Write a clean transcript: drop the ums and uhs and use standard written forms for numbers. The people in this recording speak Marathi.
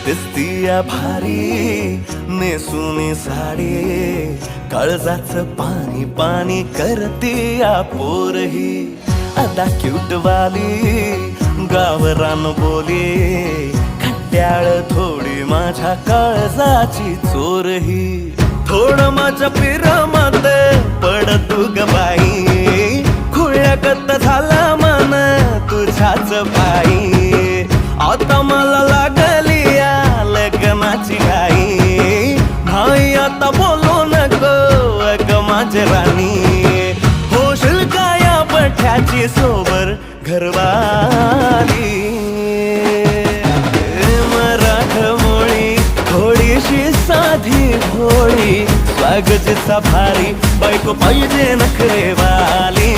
दिसतीया भारी नेसून साडी, काळजाचं पाणी पाणी करतीया पोरही. अदा क्यूट वाली गावरान बोली, खट्याळ थोडी माझ्या काळजाची चोरही. थोडं माझ्या पिरामध्ये पड तू ग बाई, खुळ्यागत झाला मन तुझ्याच पायी. आता मला लागली या लग्नाची घाई, नाही आता बोलू नको अग माझी राणी. होशील का या पठ्याची सोबर घरवाली. मराठमोळी थोडीशी साधी भोळी, स्वागतीचा भारी बायको पाहिजे नखरेवाली.